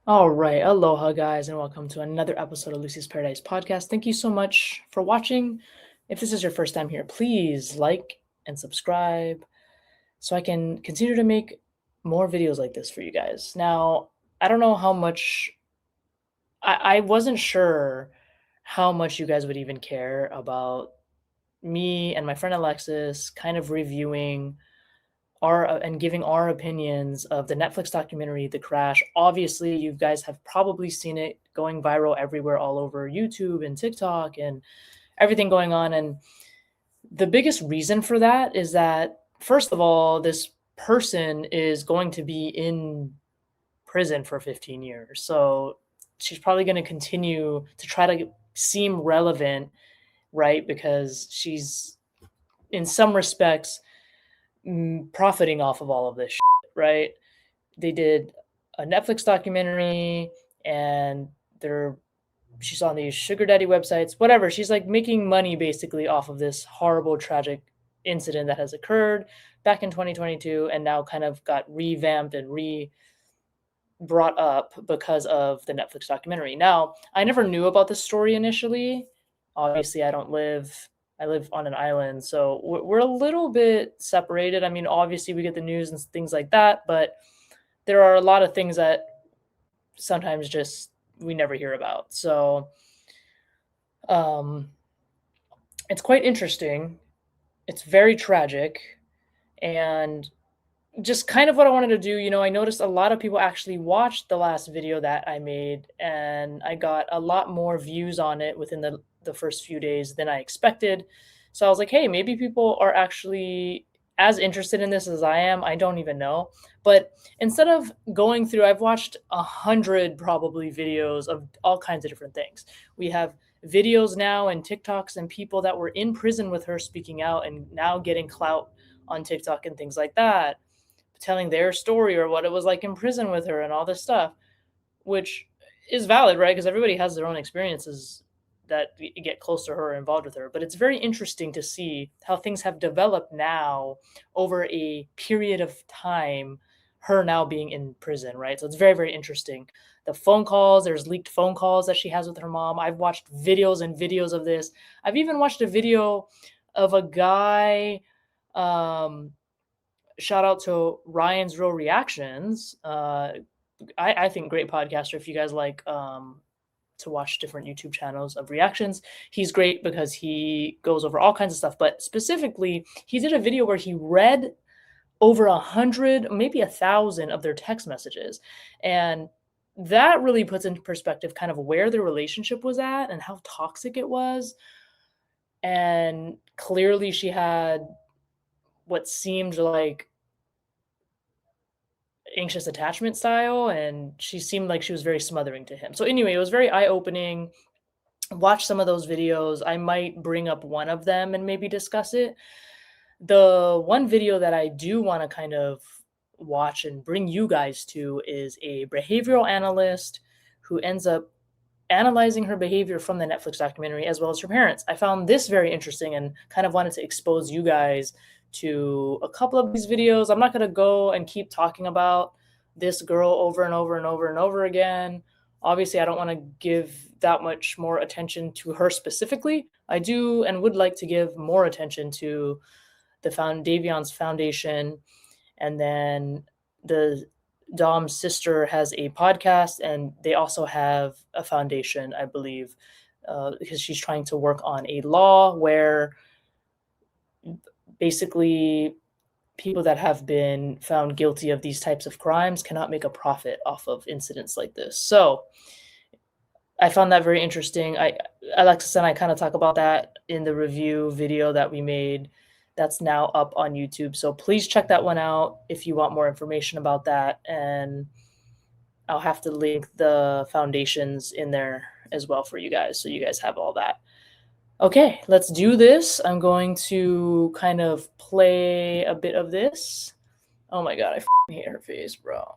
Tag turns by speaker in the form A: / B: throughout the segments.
A: All right, aloha guys, and welcome to another episode of Lucy's Paradise podcast. Thank you so much for watching. If this is your first time here, please like and subscribe so I can continue to make more videos like this for you guys. Now, I don't know how much I wasn't sure how much you guys would even care about me and my friend Alexis kind of reviewing our and giving our opinions of the Netflix documentary The Crash. Obviously, you guys have probably seen it going viral everywhere all over YouTube and TikTok and everything going on. And the biggest reason for that is that, first of all, this person is going to be in prison for 15 years. So she's probably going to continue to try to seem relevant, right? Because she's, in some respects, profiting off of all of this shit, right? They did a Netflix documentary and they're she's on these sugar daddy websites, whatever. She's like making money basically off of this horrible, tragic incident that has occurred back in 2022 and now kind of got revamped and brought up because of the Netflix documentary. Now, I never knew about this story initially. Obviously, I live on an island, so we're a little bit separated. I mean, obviously we get the news and things like that, but there are a lot of things that sometimes just we never hear about. So, um it's quite interesting. It's very tragic and just kind of what I wanted to do, I noticed a lot of people actually watched the last video that I made, and I got a lot more views on it within the first few days than I expected. So I was like, hey, maybe people are actually as interested in this as I am. I don't even know. But instead of going through, I've watched 100 probably videos of all kinds of different things. We have videos now and TikToks and people that were in prison with her speaking out and now getting clout on TikTok and things like that, telling their story or what it was like in prison with her and all this stuff, which is valid, right? Because everybody has their own experiences that get close to her or involved with her. But it's very interesting to see how things have developed now over a period of time, her now being in prison, right? So it's very, very interesting. The phone calls, there's leaked phone calls that she has with her mom. I've watched videos and videos of this. I've even watched a video of a guy, um, shout out to Ryan's Real Reactions. I think great podcaster if you guys like to watch different YouTube channels of reactions. He's great because he goes over all kinds of stuff, but specifically, he did a video where he read over 100, maybe 1,000 of their text messages. And that really puts into perspective kind of where the relationship was at and how toxic it was. And clearly, she had what seemed like anxious attachment style, and she seemed like she was very smothering to him. So anyway, it was very eye-opening. Watch some of those videos. I might bring up one of them and maybe discuss it. The one video that I do want to kind of watch and bring you guys to is a behavioral analyst who ends up analyzing her behavior from the Netflix documentary as well as her parents. I found this very interesting and kind of wanted to expose you guys to a couple of these videos. I'm not going to go and keep talking about this girl over and over and over and over again. Obviously, I don't want to give that much more attention to her specifically. I do and would like to give more attention to the Davion's Foundation, and then the Dom's sister has a podcast, and they also have a foundation, I believe, because she's trying to work on a law where basically people that have been found guilty of these types of crimes cannot make a profit off of incidents like this. So I found that very interesting. Alexis and I kind of talk about that in the review video that we made that's now up on YouTube. So please check that one out if you want more information about that. And I'll have to link the foundations in there as well for you guys, so you guys have all that. Okay, let's do this. I'm going to kind of play a bit of this. Oh my god, I hate her face, bro.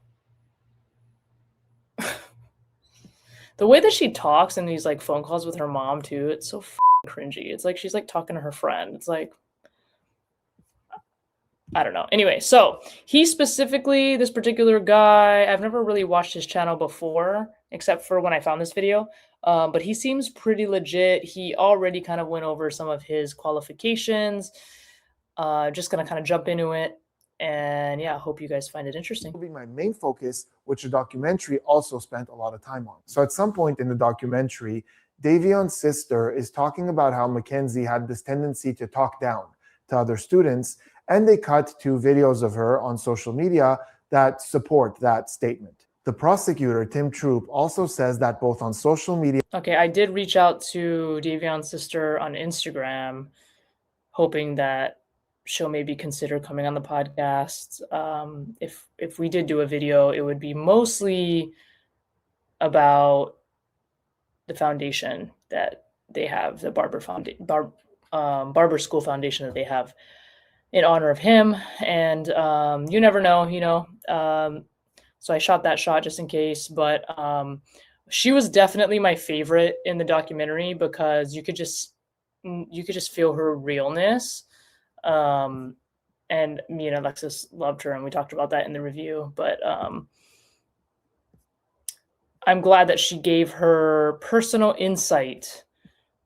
A: The way that she talks in these like phone calls with her mom too, it's so cringy. It's like she's like talking to her friend. It's like, I don't know. Anyway, so he specifically, this particular guy, I've never really watched his channel before, except for when I found this video. But he seems pretty legit. He already kind of went over some of his qualifications. Just gonna kind of jump into it. And yeah, I hope you guys find it interesting.
B: Will be my main focus, which the documentary also spent a lot of time on. So at some point in the documentary, Davion's sister is talking about how Mackenzie had this tendency to talk down to other students, and they cut to videos of her on social media that support that statement. The prosecutor, Tim Troop, also says that both on social media...
A: Okay, I did reach out to Davion's sister on Instagram, hoping that she'll maybe consider coming on the podcast. If we did do a video, it would be mostly about the foundation that they have, the Barber School Foundation that they have in honor of him. And you never know, you know. So I shot that shot just in case, but she was definitely my favorite in the documentary because you could just feel her realness. And me and Alexis loved her, and we talked about that in the review. But I'm glad that she gave her personal insight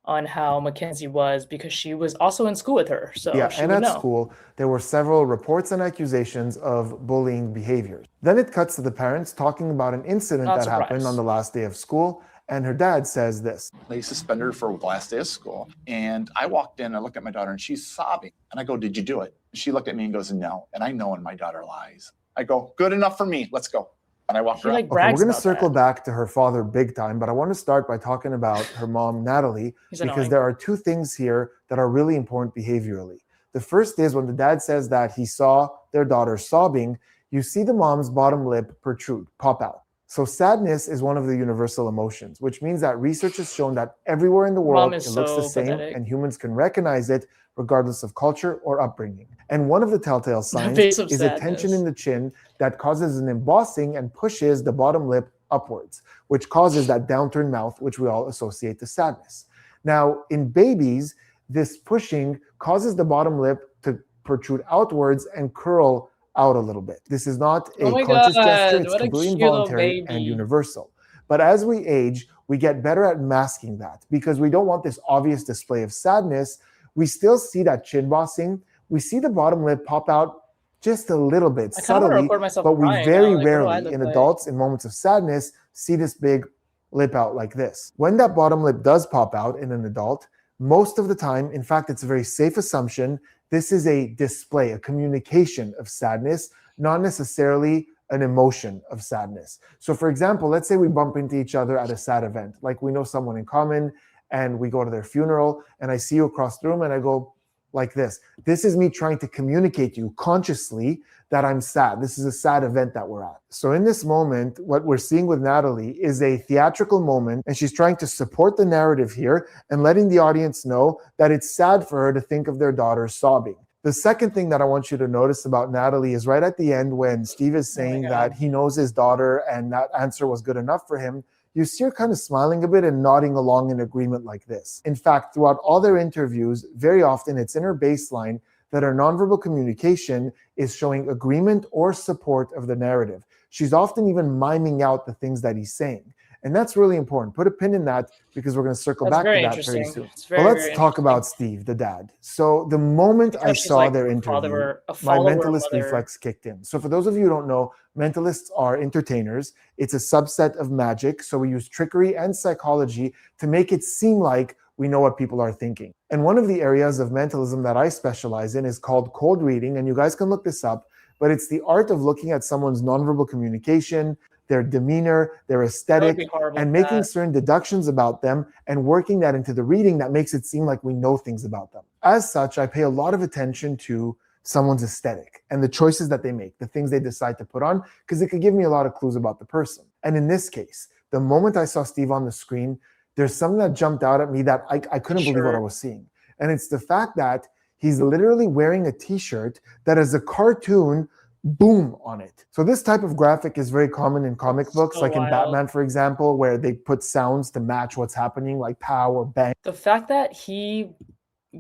A: on how Mackenzie was, because she was also in school with her. So
B: yeah,
A: she
B: and
A: would
B: at
A: know.
B: School, there were several reports and accusations of bullying behaviors. Then it cuts to the parents talking about an incident that happened on the last day of school, and her dad says this.
C: They suspended her for the last day of school, and I walked in, I looked at my daughter, and she's sobbing. And I go, "Did you do it?" She looked at me and goes, "No." And I know when my daughter lies. I go, "Good enough for me. Let's go." And I walked her
A: Like,
B: okay, we're going to circle back to her father big time, but I want to start by talking about her mom, Natalie, because there are two things here that are really important behaviorally. The first is when the dad says that he saw their daughter sobbing, you see the mom's bottom lip protrude, pop out. So sadness is one of the universal emotions, which means that research has shown that everywhere in the world it looks the same, and humans can recognize it regardless of culture or upbringing. And one of the telltale signs is a tension in the chin that causes an embossing and pushes the bottom lip upwards, which causes that downturned mouth, which we all associate to sadness. Now, in babies, this pushing causes the bottom lip to protrude outwards and curl out a little bit. This is not a conscious gesture, it's completely involuntary and universal. But as we age, we get better at masking that because we don't want this obvious display of sadness. We still see that chin bossing. We see the bottom lip pop out just a little bit, subtly, but we very rarely in adults, in moments of sadness, see this big lip out like this. When that bottom lip does pop out in an adult, most of the time, in fact, it's a very safe assumption, this is a display, a communication of sadness, not necessarily an emotion of sadness. So for example, let's say we bump into each other at a sad event, like we know someone in common and we go to their funeral and I see you across the room and I go like this. This is me trying to communicate to you consciously that I'm sad. This is a sad event that we're at. So in this moment, what we're seeing with Natalie is a theatrical moment, and she's trying to support the narrative here and letting the audience know that it's sad for her to think of their daughter sobbing. The second thing that I want you to notice about Natalie is right at the end when Steve is saying that he knows his daughter and that answer was good enough for him, you see her kind of smiling a bit and nodding along in agreement like this. In fact, throughout all their interviews, very often it's in her baseline that her nonverbal communication is showing agreement or support of the narrative. She's often even miming out the things that he's saying. And that's really important. Put a pin in that because we're going to circle back to that very soon. But let's talk about Steve, the dad. So the moment I saw their interview, my mentalist reflex kicked in. So for those of you who don't know, mentalists are entertainers. It's a subset of magic. So we use trickery and psychology to make it seem like we know what people are thinking. And one of the areas of mentalism that I specialize in is called cold reading. And you guys can look this up, but it's the art of looking at someone's nonverbal communication, their demeanor, their aesthetic, and making certain deductions about them and working that into the reading that makes it seem like we know things about them. As such, I pay a lot of attention to someone's aesthetic and the choices that they make, the things they decide to put on, because it could give me a lot of clues about the person. And in this case, the moment I saw Steve on the screen, there's something that jumped out at me that I couldn't believe what I was seeing. And it's the fact that he's literally wearing a t-shirt that has a cartoon boom on it. So this type of graphic is very common in comic books, like in Batman, for example, where they put sounds to match what's happening, like pow or bang.
A: The fact that he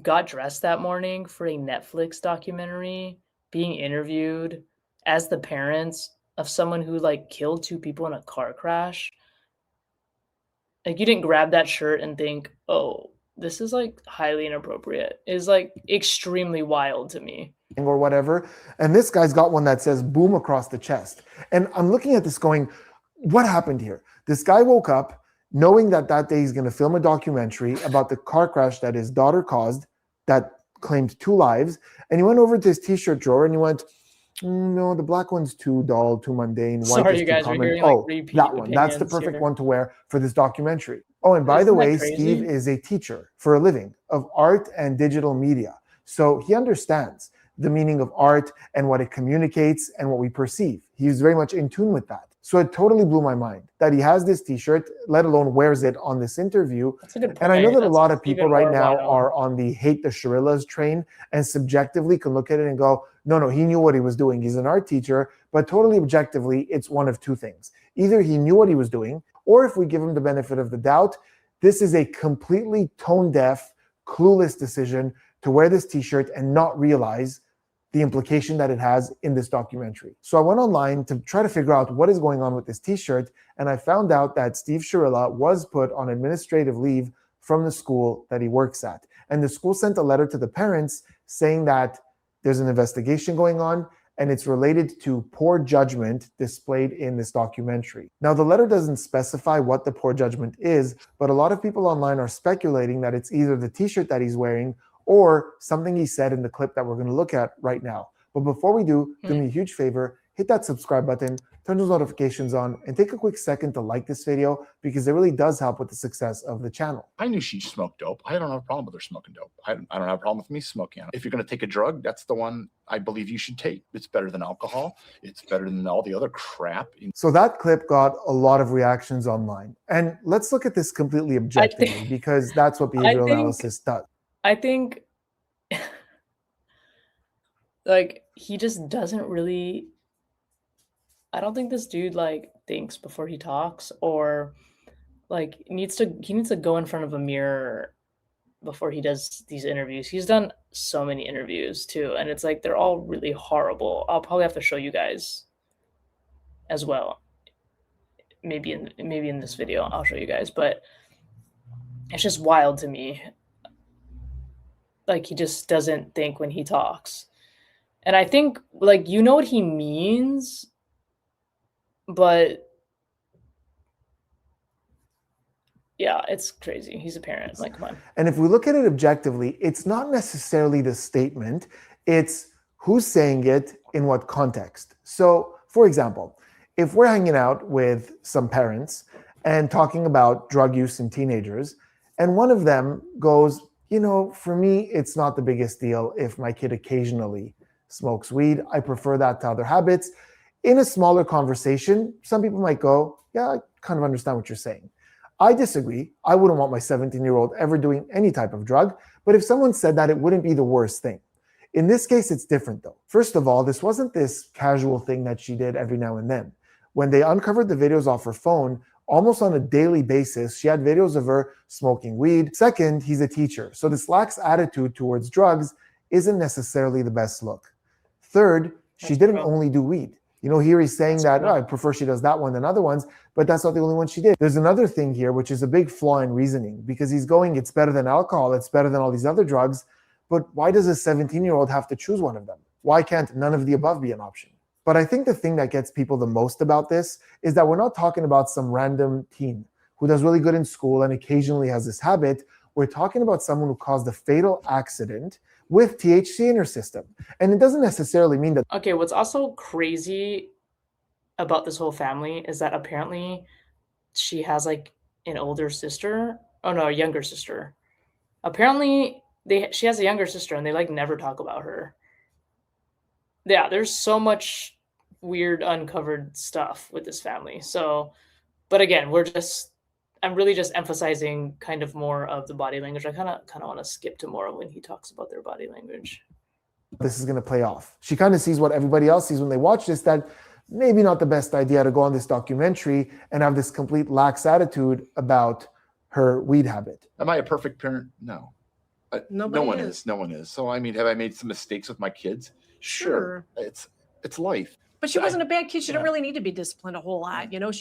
A: got dressed that morning for a Netflix documentary being interviewed as the parents of someone who like killed 2 people in a car crash. Like, you didn't grab that shirt and think, oh, this is like highly inappropriate, is like extremely wild to me.
B: Or whatever. And this guy's got one that says boom across the chest. And I'm looking at this going, what happened here? This guy woke up knowing that that day he's going to film a documentary about the car crash that his daughter caused that claimed 2 lives. And he went over to his t-shirt drawer and he went, no, the black one's too dull, too mundane. White
A: Sorry,
B: is
A: you
B: too
A: guys are
B: common.
A: hearing like
B: Oh,
A: repeat
B: that one. That's the
A: opinions
B: perfect
A: here.
B: one to wear for this documentary. Oh, and by
A: Isn't
B: the
A: that
B: way,
A: crazy?
B: Steve is a teacher for a living of art and digital media. So he understands the meaning of art and what it communicates and what we perceive. He's very much in tune with that. So it totally blew my mind that he has this t-shirt, let alone wears it on this interview.
A: That's a good point.
B: And I know that a
A: That's
B: lot of people
A: even
B: right
A: more
B: now
A: wild.
B: are on the hate the Shirillas train and subjectively can look at it and go, no, he knew what he was doing. He's an art teacher, but totally objectively, it's one of 2 things. Either he knew what he was doing, or if we give him the benefit of the doubt, this is a completely tone-deaf, clueless decision to wear this t-shirt and not realize the implication that it has in this documentary. So I went online to try to figure out what is going on with this t-shirt, and I found out that Steve Shirilla was put on administrative leave from the school that he works at. And the school sent a letter to the parents saying that there's an investigation going on and it's related to poor judgment displayed in this documentary. Now, the letter doesn't specify what the poor judgment is, but a lot of people online are speculating that it's either the t-shirt that he's wearing or something he said in the clip that we're going to look at right now. But before we do me a huge favor, hit that subscribe button, turn those notifications on, and take a quick second to like this video because it really does help with the success of the channel.
C: I knew she smoked dope. I don't have a problem with her smoking dope. I don't have a problem with me smoking it. If you're going to take a drug, that's the one I believe you should take. It's better than alcohol. It's better than all the other crap.
B: So that clip got a lot of reactions online. And let's look at this completely objectively because that's what behavioral analysis does.
A: I think like he just doesn't really, I don't think this dude like thinks before he talks, or like he needs to go in front of a mirror before he does these interviews. He's done so many interviews too, and it's like they're all really horrible. I'll probably have to show you guys as well. Maybe in this video I'll show you guys, but it's just wild to me. Like, he just doesn't think when he talks. And I think, like, you know what he means, but yeah, it's crazy. He's a parent. Like, come on.
B: And if we look at it objectively, it's not necessarily the statement, it's who's saying it in what context. So, for example, if we're hanging out with some parents and talking about drug use in teenagers, and one of them goes, you know, for me, it's not the biggest deal if my kid occasionally smokes weed. I prefer that to other habits. In a smaller conversation, some people might go, yeah, I kind of understand what you're saying. I disagree. I wouldn't want my 17-year-old ever doing any type of drug. But if someone said that, it wouldn't be the worst thing. In this case, it's different though. First of all, this wasn't this casual thing that she did every now and then. When they uncovered the videos off her phone, almost on a daily basis, she had videos of her smoking weed. Second, he's a teacher. So this lax attitude towards drugs isn't necessarily the best look. Third, she didn't only do weed. You know, here he's saying that, oh, I prefer she does that one than other ones, but that's not the only one she did. There's another thing here, which is a big flaw in reasoning, because he's going, it's better than alcohol, it's better than all these other drugs, but why does a 17-year-old have to choose one of them? Why can't none of the above be an option? But I think the thing that gets people the most about this is that we're not talking about some random teen who does really good in school and occasionally has this habit. We're talking about someone who caused a fatal accident with THC in her system. And it doesn't necessarily mean that.
A: Okay, what's also crazy about this whole family is that apparently she has like an older sister. Oh no, a younger sister. Apparently she has a younger sister and they like never talk about her. Yeah, there's so much weird uncovered stuff with this family. So, but again, I'm really just emphasizing kind of more of the body language. I kind of want to skip to more when he talks about their body language.
B: This is going to play off. She kind of sees what everybody else sees when they watch this, that maybe not the best idea to go on this documentary and have this complete lax attitude about her weed habit.
C: Am I a perfect parent? No. No one is. No one is. So, I mean, have I made some mistakes with my kids? Sure. It's life.
D: But she wasn't a bad kid. She didn't really need to be disciplined a whole lot. You know,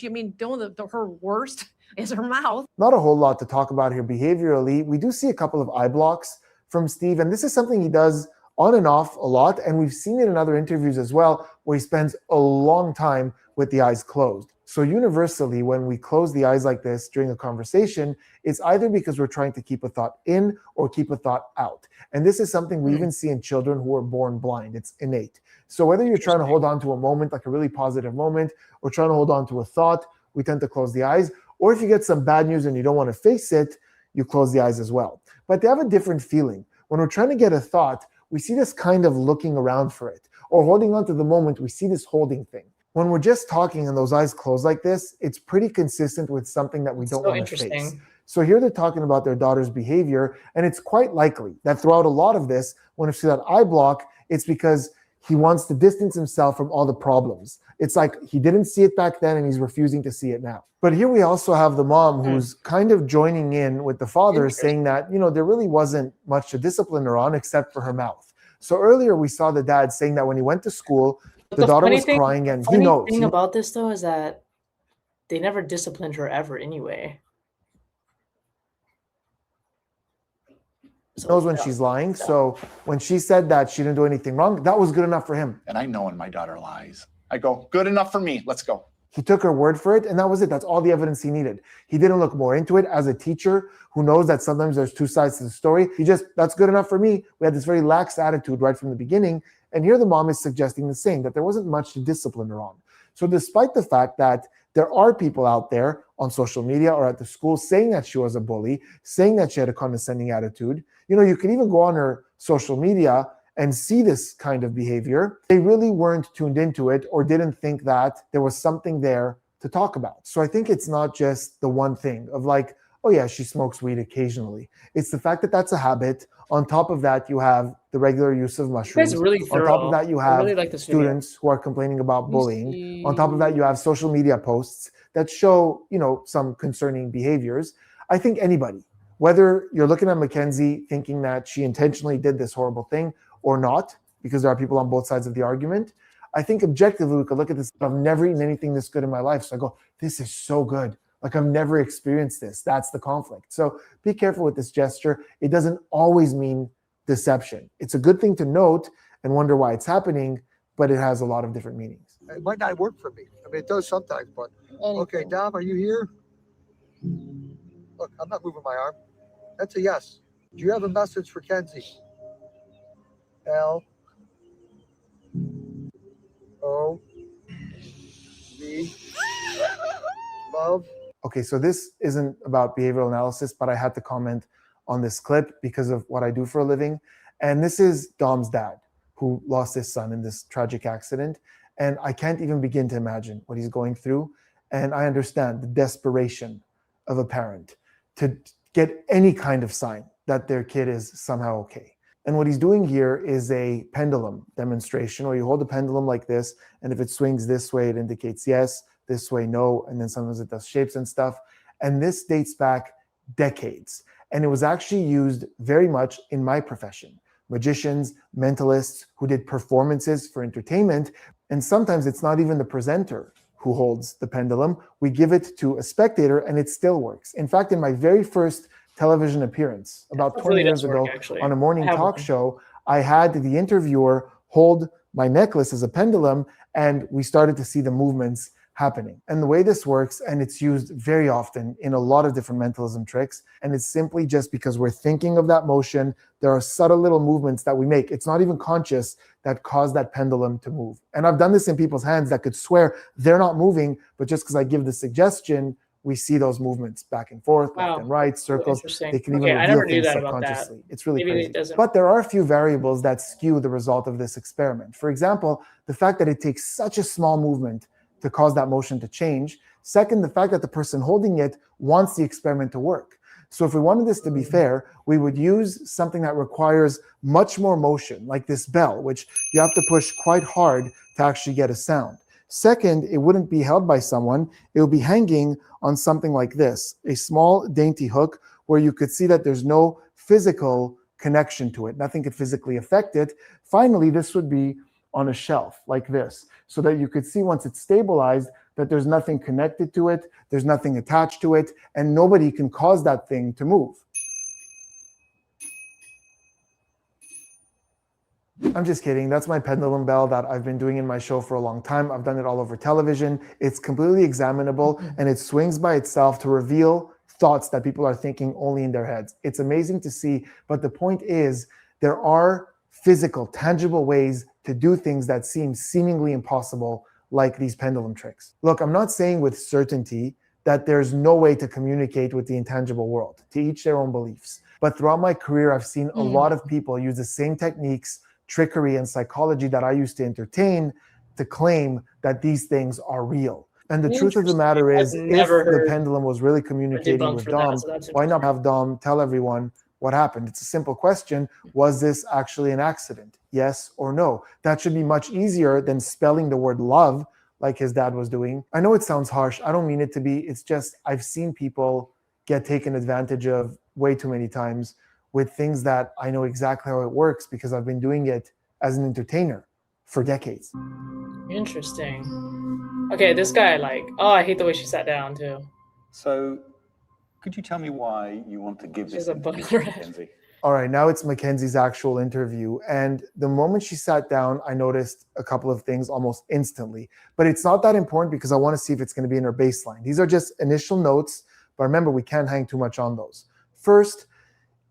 D: her worst is her mouth.
B: Not a whole lot to talk about here behaviorally. We do see a couple of eye blocks from Steve, and this is something he does on and off a lot, and we've seen it in other interviews as well, where he spends a long time with the eyes closed. So universally, when we close the eyes like this during a conversation, it's either because we're trying to keep a thought in or keep a thought out. And this is something we even see in children who are born blind. It's innate. So whether you're trying to hold on to a moment, like a really positive moment, or trying to hold on to a thought, we tend to close the eyes. Or if you get some bad news and you don't want to face it, you close the eyes as well. But they have a different feeling. When we're trying to get a thought, we see this kind of looking around for it. Or holding on to the moment, we see this holding thing. When we're just talking and those eyes closed like this, it's pretty consistent with something that we don't want to face. So here they're talking about their daughter's behavior, and it's quite likely that throughout a lot of this, when you see that eye block, it's because he wants to distance himself from all the problems. It's like he didn't see it back then and he's refusing to see it now. But here we also have the mom who's kind of joining in with the father, saying that, there really wasn't much to discipline her on except for her mouth. So earlier we saw the dad saying that when he went to school, the daughter was crying, and he knows.
A: The thing about this, though, is that they never disciplined her ever anyway.
B: She knows when she's lying. So when she said that she didn't do anything wrong, that was good enough for him.
C: And I know when my daughter lies. I go, good enough for me. Let's go.
B: He took her word for it, and that was it. That's all the evidence he needed. He didn't look more into it. As a teacher who knows that sometimes there's two sides to the story, that's good enough for me. We had this very lax attitude right from the beginning. And here the mom is suggesting the same, that there wasn't much to discipline her on. So despite the fact that there are people out there on social media or at the school saying that she was a bully, saying that she had a condescending attitude, you could even go on her social media and see this kind of behavior. They really weren't tuned into it or didn't think that there was something there to talk about. So I think it's not just the one thing of like, oh yeah, she smokes weed occasionally. It's the fact that that's a habit. On top of that, you have the regular use of mushrooms.
A: Really
B: on top of that, you have students who are complaining about bullying. On top of that, you have social media posts that show, some concerning behaviors. I think anybody, whether you're looking at Mackenzie thinking that she intentionally did this horrible thing or not, because there are people on both sides of the argument, I think objectively we could look at this. I've never eaten anything this good in my life. So I go, this is so good. Like I've never experienced this. That's the conflict. So be careful with this gesture. It doesn't always mean deception. It's a good thing to note and wonder why it's happening, but it has a lot of different meanings.
E: It might not work for me. I mean, it does sometimes, but okay, Dom, are you here? Look, I'm not moving my arm. That's a yes. Do you have a message for Kenzie? L O V love.
B: Okay, so this isn't about behavioral analysis, but I had to comment on this clip because of what I do for a living. And this is Dom's dad, who lost his son in this tragic accident. And I can't even begin to imagine what he's going through. And I understand the desperation of a parent to get any kind of sign that their kid is somehow okay. And what he's doing here is a pendulum demonstration where you hold the pendulum like this, and if it swings this way, it indicates yes, this way, no, and then sometimes it does shapes and stuff. And this dates back decades. And it was actually used very much in my profession. Magicians, mentalists who did performances for entertainment. And sometimes it's not even the presenter who holds the pendulum. We give it to a spectator and it still works. In fact, in my very first television appearance, about 20 years ago, on a morning talk show, I had the interviewer hold my necklace as a pendulum, and we started to see the movements happening. And the way this works, and it's used very often in a lot of different mentalism tricks, and it's simply just because we're thinking of that motion, there are subtle little movements that we make. It's not even conscious that cause that pendulum to move. And I've done this in people's hands that could swear they're not moving, but just because I give the suggestion, we see those movements back and forth, left and right, circles. They can even reveal things subconsciously. It's really crazy. But there are a few variables that skew the result of this experiment. For example, the fact that it takes such a small movement to cause that motion to change. Second, the fact that the person holding it wants the experiment to work. So if we wanted this to be fair, we would use something that requires much more motion, like this bell, which you have to push quite hard to actually get a sound. Second, it wouldn't be held by someone. It would be hanging on something like this, a small dainty hook where you could see that there's no physical connection to it. Nothing could physically affect it. Finally, this would be on a shelf like this, so that you could see once it's stabilized that there's nothing connected to it, there's nothing attached to it, and nobody can cause that thing to move. I'm just kidding. That's my pendulum bell that I've been doing in my show for a long time. I've done it all over television. It's completely examinable, and it swings by itself to reveal thoughts that people are thinking only in their heads. It's amazing to see, but the point is there are physical, tangible ways to do things that seem seemingly impossible, like these pendulum tricks. Look, I'm not saying with certainty that there's no way to communicate with the intangible world. To each their own beliefs. But throughout my career, I've seen a lot of people use the same techniques, trickery, and psychology that I used to entertain to claim that these things are real. And the truth of the matter is, if the pendulum was really communicating with Dom, why not have Dom tell everyone what happened? It's a simple question. Was this actually an accident? Yes or no? That should be much easier than spelling the word love like his dad was doing. I know it sounds harsh. I don't mean it to be. It's just I've seen people get taken advantage of way too many times with things that I know exactly how it works because I've been doing it as an entertainer for decades.
A: Interesting. Okay, this guy, I hate the way she sat down too.
F: So, could you tell me why you want to give this interview to Mackenzie?
B: All right, now it's Mackenzie's actual interview. And the moment she sat down, I noticed a couple of things almost instantly. But it's not that important because I want to see if it's going to be in her baseline. These are just initial notes, but remember, we can't hang too much on those. First,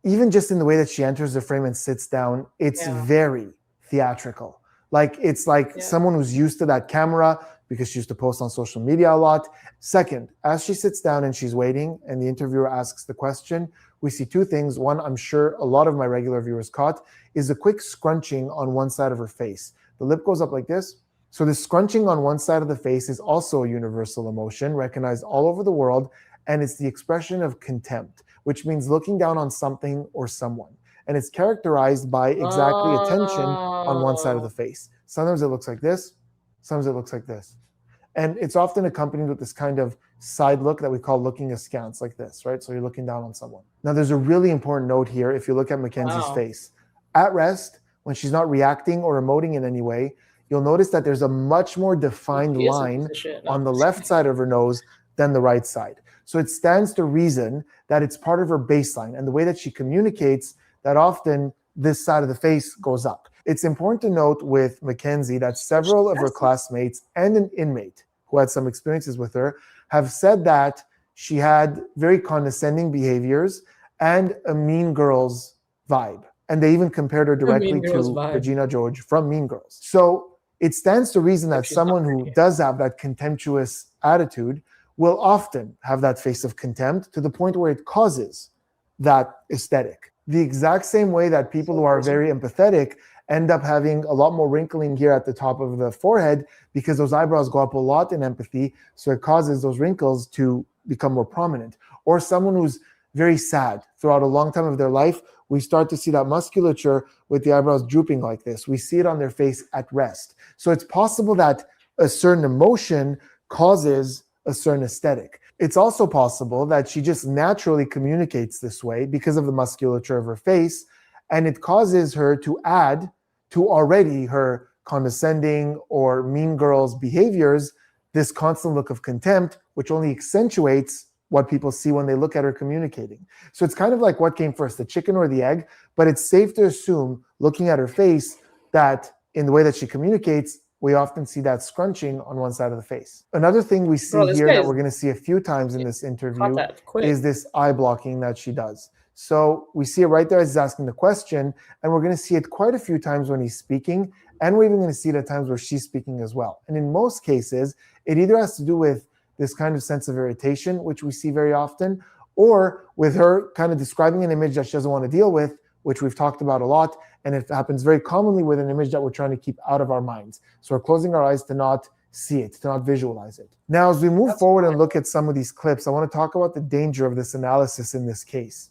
B: even just in the way that she enters the frame and sits down, it's very theatrical. It's like someone who's used to that camera because she used to post on social media a lot. Second, as she sits down and she's waiting and the interviewer asks the question, we see two things. One, I'm sure a lot of my regular viewers caught, is a quick scrunching on one side of her face. The lip goes up like this. So the scrunching on one side of the face is also a universal emotion recognized all over the world, and it's the expression of contempt, which means looking down on something or someone. And it's characterized by exactly attention on one side of the face. Sometimes it looks like this, sometimes it looks like this. And it's often accompanied with this kind of side look that we call looking askance, like this, right? So you're looking down on someone. Now, there's a really important note here if you look at Mackenzie's face. At rest, when she's not reacting or emoting in any way, you'll notice that there's a much more defined line on the left side of her nose than the right side. So it stands to reason that it's part of her baseline, and the way that she communicates that often this side of the face goes up. It's important to note with Mackenzie that several of her classmates and an inmate who had some experiences with her have said that she had very condescending behaviors and a Mean Girls vibe. And they even compared her directly to Regina George from Mean Girls. So it stands to reason that someone who does have that contemptuous attitude will often have that face of contempt to the point where it causes that aesthetic. The exact same way that people who are very empathetic end up having a lot more wrinkling here at the top of the forehead because those eyebrows go up a lot in empathy, so it causes those wrinkles to become more prominent. Or someone who's very sad throughout a long time of their life, we start to see that musculature with the eyebrows drooping like this. We see it on their face at rest. So it's possible that a certain emotion causes a certain aesthetic. It's also possible that she just naturally communicates this way because of the musculature of her face, and it causes her to add to already her condescending or Mean Girls behaviors this constant look of contempt, which only accentuates what people see when they look at her communicating. So it's kind of like what came first, the chicken or the egg, but it's safe to assume, looking at her face, that in the way that she communicates, we often see that scrunching on one side of the face. Another thing we see here that we're going to see a few times in this interview is this eye blocking that she does. So we see it right there as he's asking the question, and we're going to see it quite a few times when he's speaking, and we're even going to see it at times where she's speaking as well. And in most cases, it either has to do with this kind of sense of irritation, which we see very often, or with her kind of describing an image that she doesn't want to deal with, which we've talked about a lot, and it happens very commonly with an image that we're trying to keep out of our minds. So we're closing our eyes to not see it, to not visualize it. Now, as we move forward and look at some of these clips, I want to talk about the danger of this analysis in this case.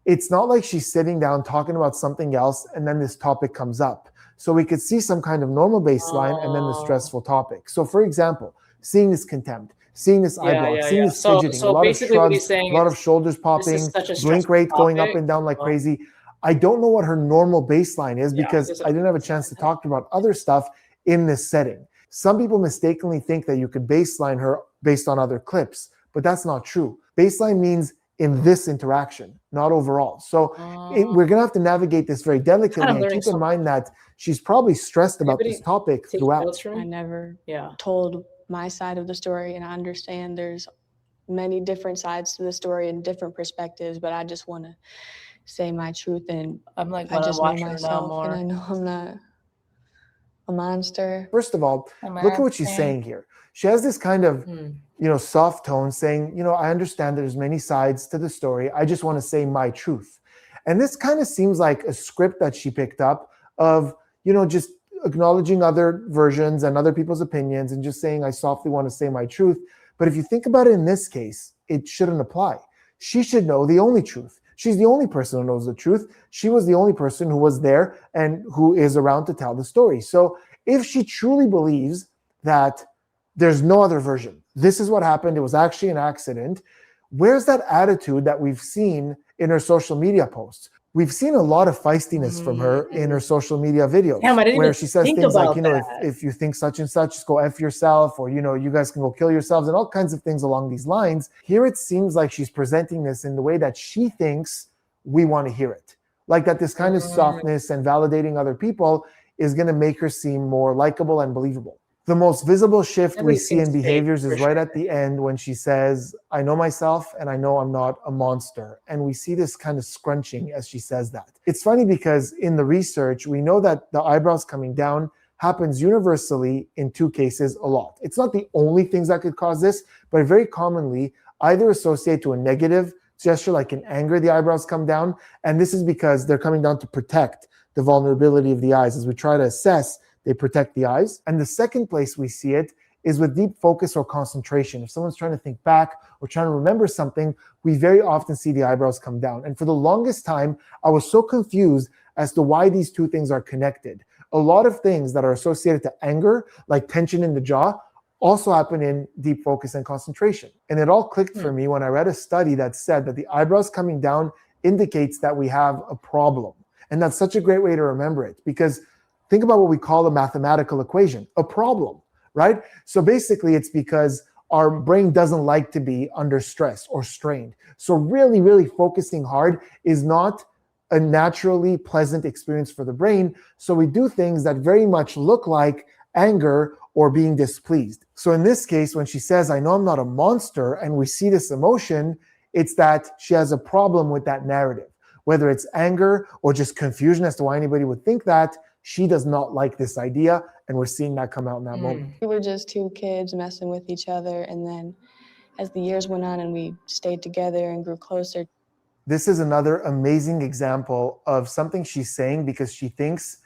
B: It's not like she's sitting down talking about something else and then this topic comes up. So we could see some kind of normal baseline and then the stressful topic. So for example, seeing this contempt, seeing this eye block, seeing this fidgeting, a lot of shrugs, a lot of shoulders popping, blink rate going up and down like crazy. I don't know what her normal baseline is because I didn't have a chance to talk about other stuff in this setting. Some people mistakenly think that you could baseline her based on other clips, but that's not true. Baseline means in this interaction, not overall. So we're going to have to navigate this very delicately and keep in mind that she's probably stressed about this topic throughout.
G: I never told my side of the story, and I understand there's many different sides to the story and different perspectives, but I just want to say my truth, and
A: I'm like,
G: I just know myself, and I know I'm not a monster.
B: First of all, look at what she's saying here. She has this kind of, soft tone saying, I understand there's many sides to the story. I just want to say my truth. And this kind of seems like a script that she picked up of, just acknowledging other versions and other people's opinions and just saying, I softly want to say my truth. But if you think about it in this case, it shouldn't apply. She should know the only truth. She's the only person who knows the truth. She was the only person who was there and who is around to tell the story. So if she truly believes that there's no other version, this is what happened, it was actually an accident, where's that attitude that we've seen in her social media posts? We've seen a lot of feistiness from her in her social media videos, where she says things like, if you think such and such, just go F yourself, or, you guys can go kill yourselves, and all kinds of things along these lines. Here it seems like she's presenting this in the way that she thinks we want to hear it. Like that this kind of softness and validating other people is going to make her seem more likable and believable. The most visible shift we see in behaviors is right at the end when she says, I know myself and I know I'm not a monster. And we see this kind of scrunching as she says that. It's funny because in the research, we know that the eyebrows coming down happens universally in 2 cases a lot. It's not the only things that could cause this, but very commonly either associate to a negative gesture, like in anger, the eyebrows come down. And this is because they're coming down to protect the vulnerability of the eyes. As we try to assess, they protect the eyes. And the second place we see it is with deep focus or concentration. If someone's trying to think back or trying to remember something, we very often see the eyebrows come down. And for the longest time, I was so confused as to why these 2 things are connected. A lot of things that are associated to anger, like tension in the jaw, also happen in deep focus and concentration. And it all clicked for me when I read a study that said that the eyebrows coming down indicates that we have a problem. And that's such a great way to remember it, because think about what we call a mathematical equation, a problem, right? So basically it's because our brain doesn't like to be under stress or strained. So really, really focusing hard is not a naturally pleasant experience for the brain. So we do things that very much look like anger or being displeased. So in this case, when she says, I know I'm not a monster, and we see this emotion, it's that she has a problem with that narrative. Whether it's anger or just confusion as to why anybody would think that, she does not like this idea, and we're seeing that come out in that moment.
G: We were just 2 kids messing with each other, and then as the years went on and we stayed together and grew closer.
B: This is another amazing example of something she's saying because she thinks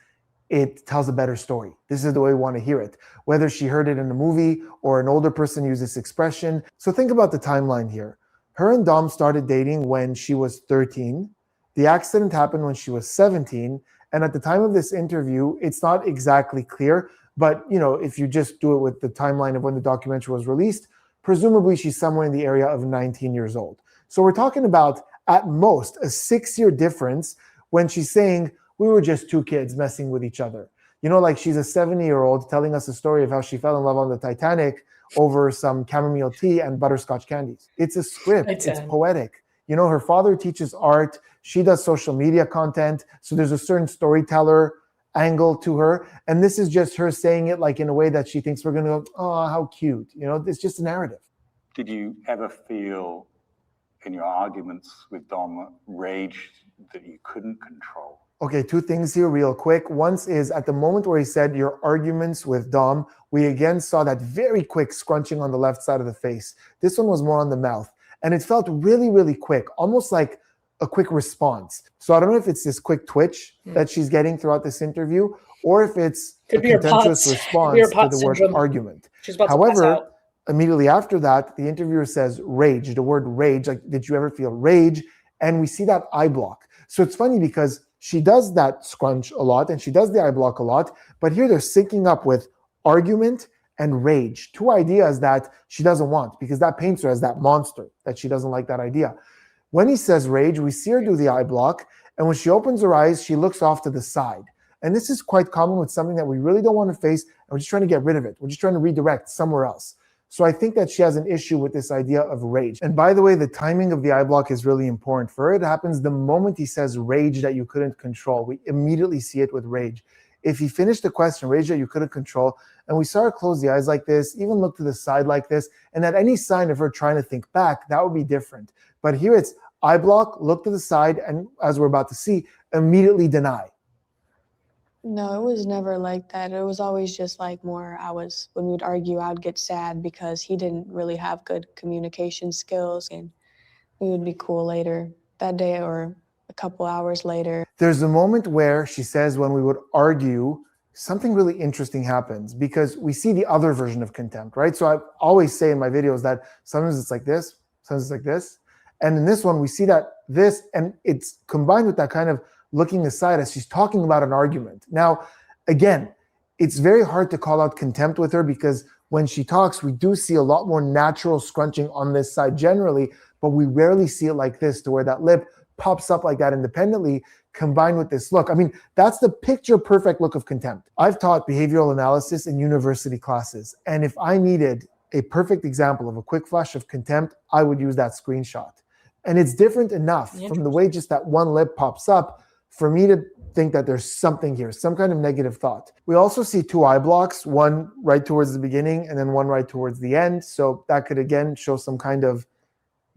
B: it tells a better story. This is the way we want to hear it, whether she heard it in a movie or an older person use this expression. So think about the timeline here. Her and Dom started dating when she was 13. The accident happened when she was 17. And at the time of this interview, it's not exactly clear, but if you just do it with the timeline of when the documentary was released, presumably she's somewhere in the area of 19 years old. So we're talking about at most a 6-year difference when she's saying we were just 2 kids messing with each other. Like she's a 70-year-old telling us a story of how she fell in love on the Titanic over some chamomile tea and butterscotch candies. It's a script. It's poetic. Her father teaches art. She does social media content. So there's a certain storyteller angle to her. And this is just her saying it like in a way that she thinks we're going to go, oh, how cute. It's just a narrative.
F: Did you ever feel in your arguments with Dom rage that you couldn't control?
B: Okay, 2 things here real quick. Once is at the moment where he said your arguments with Dom, we again saw that very quick scrunching on the left side of the face. This one was more on the mouth. And it felt really, really quick, almost like a quick response. So I don't know if it's this quick twitch that she's getting throughout this interview, or if it's a contentious response to the word argument. However, immediately after that, the interviewer says rage, the word rage, like, did you ever feel rage? And we see that eye block. So it's funny because she does that scrunch a lot and she does the eye block a lot, but here they're syncing up with argument and rage, 2 ideas that she doesn't want because that paints her as that monster, that she doesn't like that idea. When he says rage, we see her do the eye block, And when she opens her eyes, she looks off to the side. And this is quite common with something that we really don't want to face, and we're just trying to get rid of it. We're just trying to redirect somewhere else. So I think that she has an issue with this idea of rage. And by the way, the timing of the eye block is really important. For her, it happens the moment he says rage that you couldn't control. We immediately see it with rage. If he finished the question, rage that you couldn't control, and we saw her close the eyes like this, even look to the side like this, and at any sign of her trying to think back, that would be different. But here it's eye block, look to the side, and as we're about to see, immediately deny.
G: No, it was never like that. It was always just like more, when we'd argue, I'd get sad because he didn't really have good communication skills, and we would be cool later that day or a couple hours later.
B: There's a moment where she says when we would argue, something really interesting happens because we see the other version of contempt, right? So I always say in my videos that sometimes it's like this, sometimes it's like this. And in this one, we see that this, and it's combined with that kind of looking aside as she's talking about an argument. Now, again, it's very hard to call out contempt with her because when she talks, we do see a lot more natural scrunching on this side generally, but we rarely see it like this to where that lip pops up like that independently combined with this look. I mean, that's the picture perfect look of contempt. I've taught behavioral analysis in university classes, and if I needed a perfect example of a quick flash of contempt, I would use that screenshot. And it's different enough from the way just that one lip pops up for me to think that there's something here, some kind of negative thought. We also see two eye blocks, one right towards the beginning and then one right towards the end. So that could again show some kind of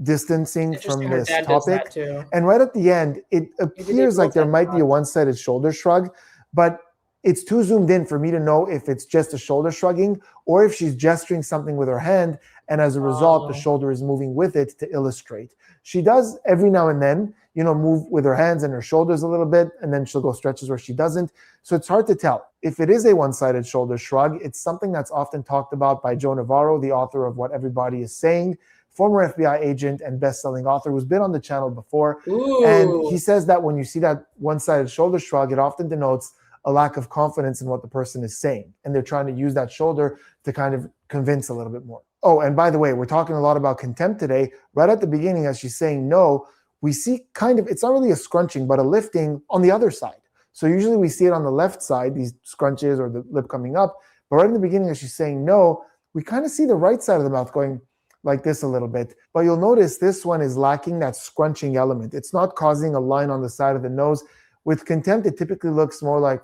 B: distancing from this topic. And right at the end, it appears like there might be a one-sided shoulder shrug, but it's too zoomed in for me to know if it's just a shoulder shrugging or if she's gesturing something with her hand, and as a result, the shoulder is moving with it to illustrate. She does every now and then, move with her hands and her shoulders a little bit, and then she'll go stretches where she doesn't. So it's hard to tell. If it is a one-sided shoulder shrug, it's something that's often talked about by Joe Navarro, the author of What Everybody Is Saying, former FBI agent and best-selling author who's been on the channel before. Ooh. And he says that when you see that one-sided shoulder shrug, it often denotes a lack of confidence in what the person is saying. And they're trying to use that shoulder to kind of convince a little bit more. Oh, and by the way, we're talking a lot about contempt today. Right at the beginning, as she's saying no, we see kind of, it's not really a scrunching, but a lifting on the other side. So usually we see it on the left side, these scrunches or the lip coming up. But right in the beginning, as she's saying no, we kind of see the right side of the mouth going like this a little bit. But you'll notice this one is lacking that scrunching element. It's not causing a line on the side of the nose. With contempt, it typically looks more like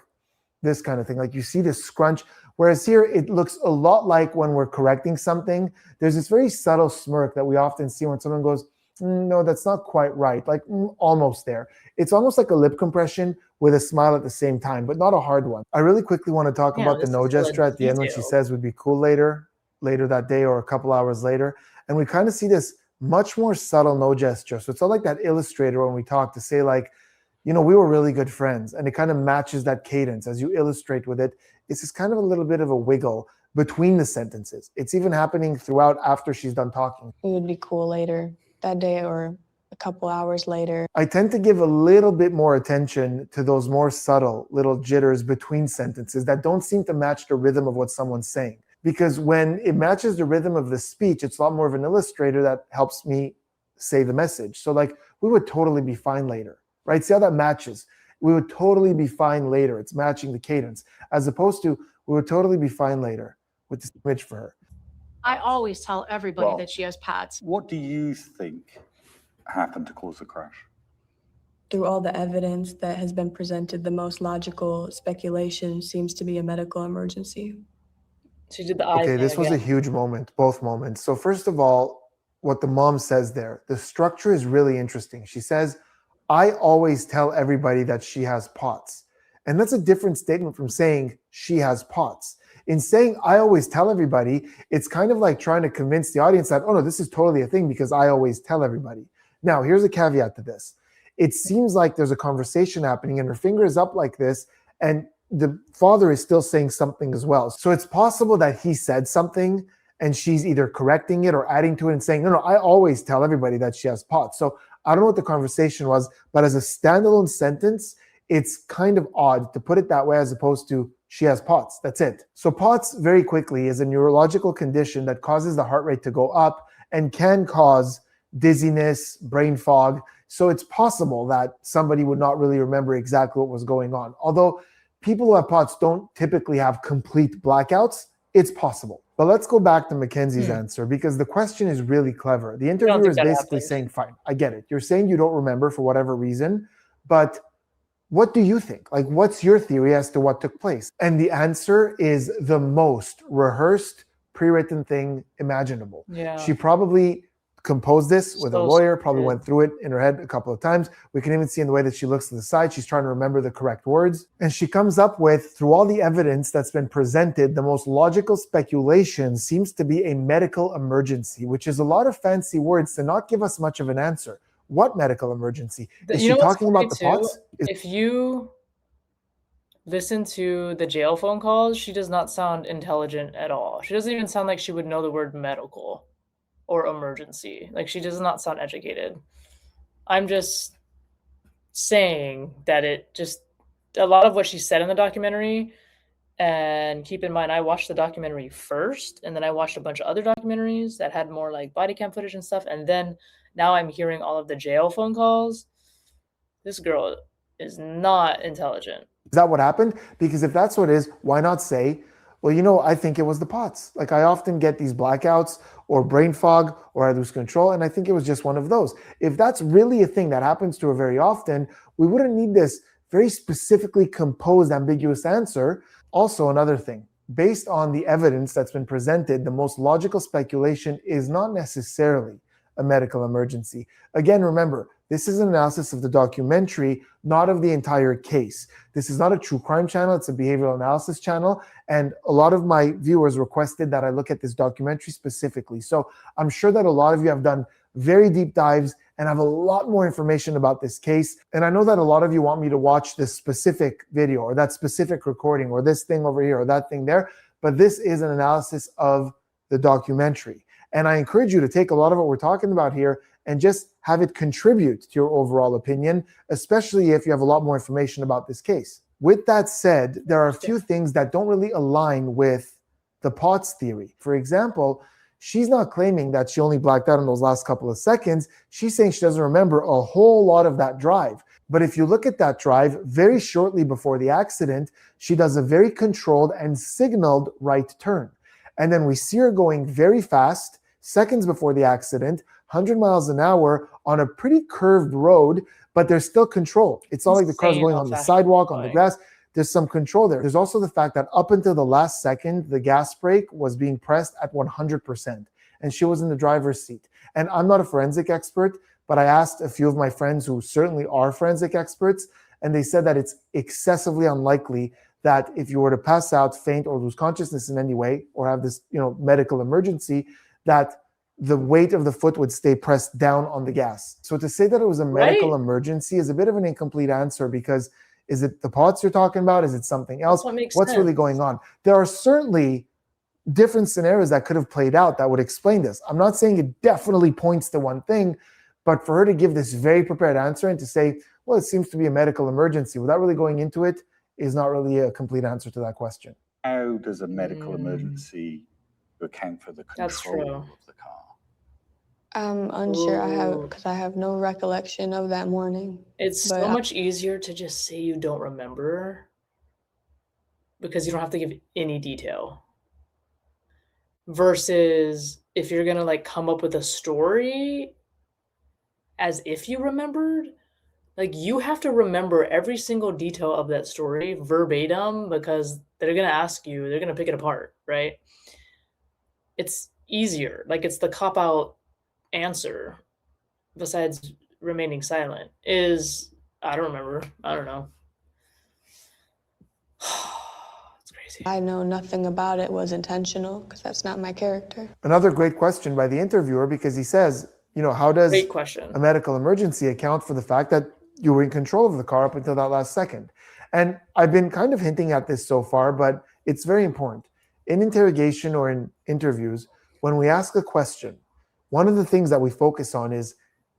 B: this kind of thing. Like you see this scrunch, whereas here it looks a lot like when we're correcting something. There's this very subtle smirk that we often see when someone goes, no, that's not quite right. Like almost there. It's almost like a lip compression with a smile at the same time, but not a hard one. I really quickly want to talk about the no gesture at the end when she says would be cool later that day or a couple hours later. And we kind of see this much more subtle no gesture. So it's not like that illustrator when we talk to say like, we were really good friends, and it kind of matches that cadence as you illustrate with it. It's just kind of a little bit of a wiggle between the sentences. It's even happening throughout after she's done talking.
G: We would be cool later that day or a couple hours later.
B: I tend to give a little bit more attention to those more subtle little jitters between sentences that don't seem to match the rhythm of what someone's saying. Because when it matches the rhythm of the speech, it's a lot more of an illustrator that helps me say the message. So like, we would totally be fine later, right? See how that matches? We would totally be fine later. It's matching the cadence, as opposed to we would totally be fine later with this image for her.
D: I always tell everybody that she has PATS.
F: What do you think happened to cause the crash?
G: Through all the evidence that has been presented, the most logical speculation seems to be a medical emergency.
A: She did the eye
B: Okay,
A: thing
B: this was
A: again.
B: a huge moment, both moments. So first of all, what the mom says there, the structure is really interesting. She says, I always tell everybody that she has POTS. And that's a different statement from saying she has POTS. In saying I always tell everybody, it's kind of like trying to convince the audience that, oh no, this is totally a thing because I always tell everybody. Now, here's a caveat to this. It seems like there's a conversation happening and her finger is up like this, and the father is still saying something as well. So it's possible that he said something and she's either correcting it or adding to it and saying, no, I always tell everybody that she has POTS. So I don't know what the conversation was, but as a standalone sentence, it's kind of odd to put it that way as opposed to she has POTS. That's it. So POTS, very quickly, is a neurological condition that causes the heart rate to go up and can cause dizziness, brain fog. So it's possible that somebody would not really remember exactly what was going on. Although people who have POTS don't typically have complete blackouts, it's possible. But let's go back to Mackenzie's answer, because the question is really clever. The interviewer is basically saying, fine, I get it. You're saying you don't remember for whatever reason, but what do you think? Like, what's your theory as to what took place? And the answer is the most rehearsed, pre-written thing imaginable.
A: Yeah.
B: She probably composed this with a lawyer, probably went through it in her head a couple of times. We can even see in the way that she looks to the side, she's trying to remember the correct words. And she comes up with, through all the evidence that's been presented, the most logical speculation seems to be a medical emergency, which is a lot of fancy words to not give us much of an answer. What medical emergency? Is she talking about the POTS?
A: If you listen to the jail phone calls, she does not sound intelligent at all. She doesn't even sound like she would know the word medical or emergency. Like, she does not sound educated. I'm just saying that a lot of what she said in the documentary, and keep in mind, I watched the documentary first, and then I watched a bunch of other documentaries that had more like body cam footage and stuff, and then now I'm hearing all of the jail phone calls. This girl is not intelligent.
B: Is that what happened? Because if that's what it is, why not say, well, I think it was the POTS. Like, I often get these blackouts or brain fog, or I lose control, and I think it was just one of those. If that's really a thing that happens to her very often, we wouldn't need this very specifically composed, ambiguous answer. Also, another thing, based on the evidence that's been presented, the most logical speculation is not necessarily a medical emergency. Again, remember, this is an analysis of the documentary, not of the entire case. This is not a true crime channel, it's a behavioral analysis channel. And a lot of my viewers requested that I look at this documentary specifically. So I'm sure that a lot of you have done very deep dives and have a lot more information about this case. And I know that a lot of you want me to watch this specific video or that specific recording or this thing over here or that thing there. But this is an analysis of the documentary. And I encourage you to take a lot of what we're talking about here and just have it contribute to your overall opinion, especially if you have a lot more information about this case. With that said, there are a few things that don't really align with the POTS theory. For example, she's not claiming that she only blacked out in those last couple of seconds. She's saying she doesn't remember a whole lot of that drive. But if you look at that drive, very shortly before the accident, she does a very controlled and signaled right turn. And then we see her going very fast, seconds before the accident, 100 miles an hour on a pretty curved road, but there's still control. It's not like the car's going on the sidewalk, on the grass. There's some control there. There's also the fact that up until the last second, the gas brake was being pressed at 100%, and she was in the driver's seat. And I'm not a forensic expert, but I asked a few of my friends who certainly are forensic experts, and they said that it's excessively unlikely that if you were to pass out, faint, or lose consciousness in any way, or have this, medical emergency, that the weight of the foot would stay pressed down on the gas. So to say that it was a medical emergency is a bit of an incomplete answer, because is it the POTS you're talking about? Is it something else? What's really going on? There are certainly different scenarios that could have played out that would explain this. I'm not saying it definitely points to one thing, but for her to give this very prepared answer and to say, well, it seems to be a medical emergency, without really going into it, is not really a complete answer to that question.
F: How does a medical emergency account for the control of the car?
G: I'm unsure. Because I have no recollection of that morning.
A: It's so much easier to just say you don't remember, because you don't have to give any detail. Versus if you're gonna like come up with a story as if you remembered, like you have to remember every single detail of that story verbatim, because they're gonna ask you, they're gonna pick it apart, right? It's easier. Like, it's the cop-out answer, besides remaining silent, is I don't remember. I don't know. It's crazy.
G: I know nothing about it was intentional, because that's not my character.
B: Another great question by the interviewer, because he says, how does a medical emergency account for the fact that you were in control of the car up until that last second? And I've been kind of hinting at this so far, but it's very important. In interrogation or in interviews, when we ask a question, one of the things that we focus on is,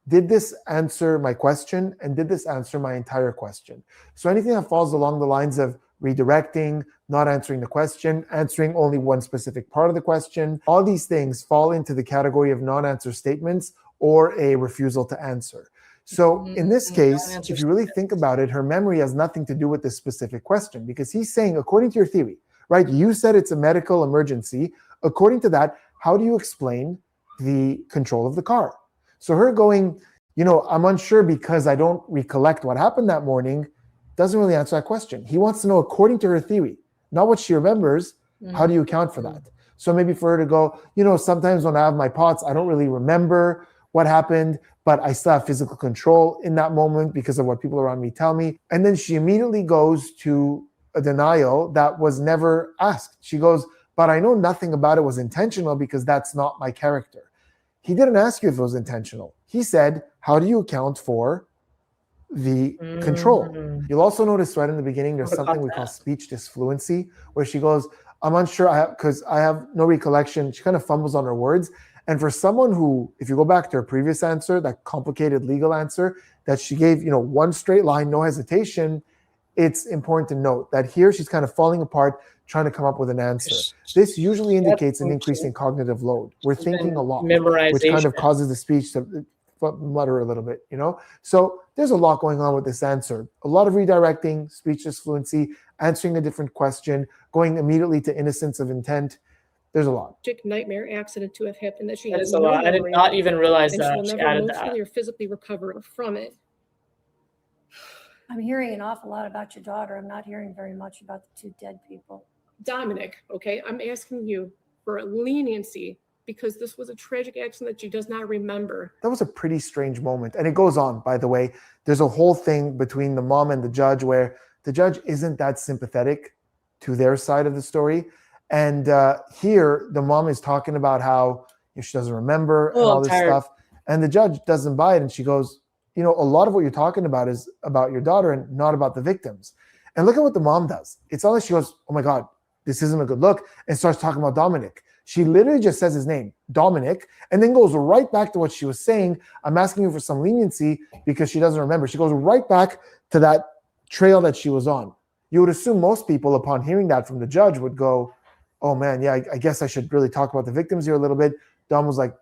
B: did this answer my question, and did this answer my entire question? So anything that falls along the lines of redirecting, not answering the question, answering only one specific part of the question, all these things fall into the category of non-answer statements or a refusal to answer. So in this case,
A: answer
B: if you really think about it, her memory has nothing to do with this specific question, because he's saying, according to your theory, right? You said it's a medical emergency. According to that, how do you explain the control of the car? So her going, I'm unsure because I don't recollect what happened that morning, doesn't really answer that question. He wants to know, according to her theory, not what she remembers, how do you account for that? So maybe for her to go, sometimes when I have my POTS, I don't really remember what happened, but I still have physical control in that moment because of what people around me tell me. And then she immediately goes to a denial that was never asked. She goes, but I know nothing about it was intentional because that's not my character. He didn't ask you if it was intentional. He said, how do you account for the control? You'll also notice right in the beginning, there's something we call speech disfluency, where she goes, I'm unsure because I have no recollection. She kind of fumbles on her words. And for someone who, if you go back to her previous answer, that complicated legal answer that she gave, one straight line, no hesitation, it's important to note that here she's kind of falling apart, trying to come up with an answer. This usually indicates an increase in cognitive load. We're thinking a lot, which kind of causes the speech to mutter a little bit, So there's a lot going on with this answer. A lot of redirecting, speech disfluency, answering a different question, going immediately to innocence of intent. There's a lot.
H: Nightmare accident to have happened that she
A: That
H: has
A: is a lot. I did not even realize
H: and
A: that.
H: she will
A: She
H: never
A: added
H: emotionally
A: that.
H: or physically recover from it.
I: I'm hearing an awful lot about your daughter. I'm not hearing very much about the two dead people.
H: Dominic, okay, I'm asking you for leniency because this was a tragic accident that she does not remember.
B: That was a pretty strange moment. And it goes on, by the way. There's a whole thing between the mom and the judge where the judge isn't that sympathetic to their side of the story. And here, the mom is talking about how she doesn't remember and all this stuff. And the judge doesn't buy it. And she goes, a lot of what you're talking about is about your daughter and not about the victims. And look at what the mom does. It's not like she goes, oh my God, this isn't a good look, and starts talking about Dominic. She literally just says his name, Dominic, and then goes right back to what she was saying. I'm asking you for some leniency because she doesn't remember. She goes right back to that trail that she was on. You would assume most people, upon hearing that from the judge, would go, oh man, yeah, I guess I should really talk about the victims here a little bit. Dom was like,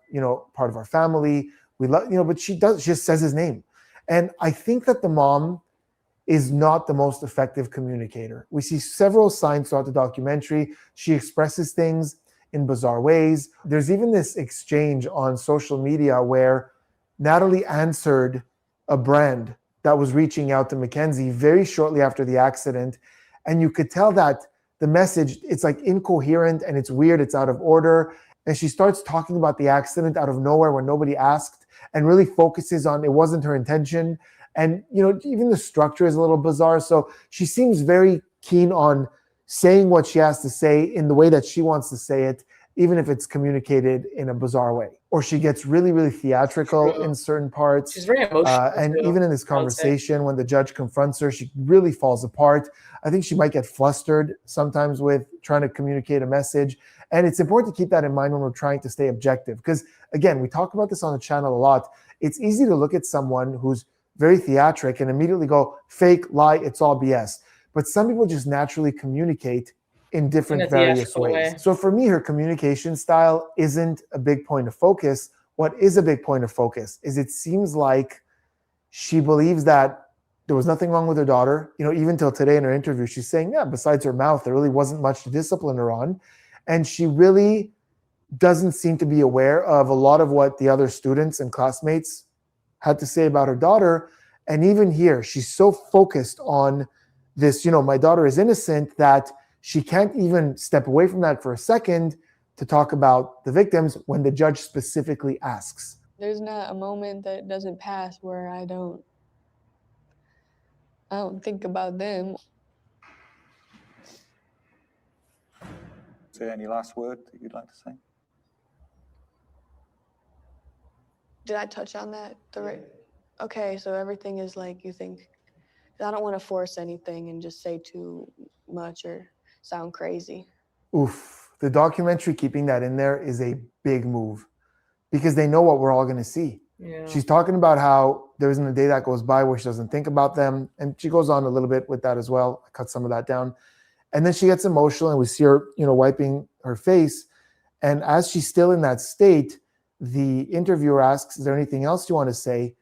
B: part of our family. We love, but she just says his name. And I think that the mom is not the most effective communicator. We see several signs throughout the documentary. She expresses things in bizarre ways. There's even this exchange on social media where Natalie answered a brand that was reaching out to Mackenzie very shortly after the accident. And you could tell that the message, it's like incoherent and it's weird, it's out of order. And she starts talking about the accident out of nowhere when nobody asked and really focuses on it wasn't her intention. And, even the structure is a little bizarre. So she seems very keen on saying what she has to say in the way that she wants to say it, even if it's communicated in a bizarre way. Or she gets really, really theatrical in certain parts.
A: She's very emotional.
B: And even in this conversation, when the judge confronts her, she really falls apart. I think she might get flustered sometimes with trying to communicate a message. And it's important to keep that in mind when we're trying to stay objective. Because again, we talk about this on the channel a lot. It's easy to look at someone who's very theatric and immediately go, fake, lie, it's all BS. But some people just naturally communicate in different various ways. So for me, her communication style isn't a big point of focus. What is a big point of focus is it seems like she believes that there was nothing wrong with her daughter. Even till today in her interview, she's saying, yeah, besides her mouth, there really wasn't much to discipline her on. And she really doesn't seem to be aware of a lot of what the other students and classmates had to say about her daughter. And even here, she's so focused on this, my daughter is innocent, that she can't even step away from that for a second to talk about the victims when the judge specifically asks.
G: There's not a moment that doesn't pass where I don't think about them.
F: Is there any last word that you'd like to say?
G: Did I touch on that? Okay, so everything is like you think. I don't want to force anything and just say too much or sound crazy.
B: Oof. The documentary keeping that in there is a big move because they know what we're all going to see.
A: Yeah.
B: She's talking about how there isn't a day that goes by where she doesn't think about them. And she goes on a little bit with that as well. I cut some of that down. And then she gets emotional and we see her, wiping her face. And as she's still in that state, the interviewer asks, is there anything else you want to say?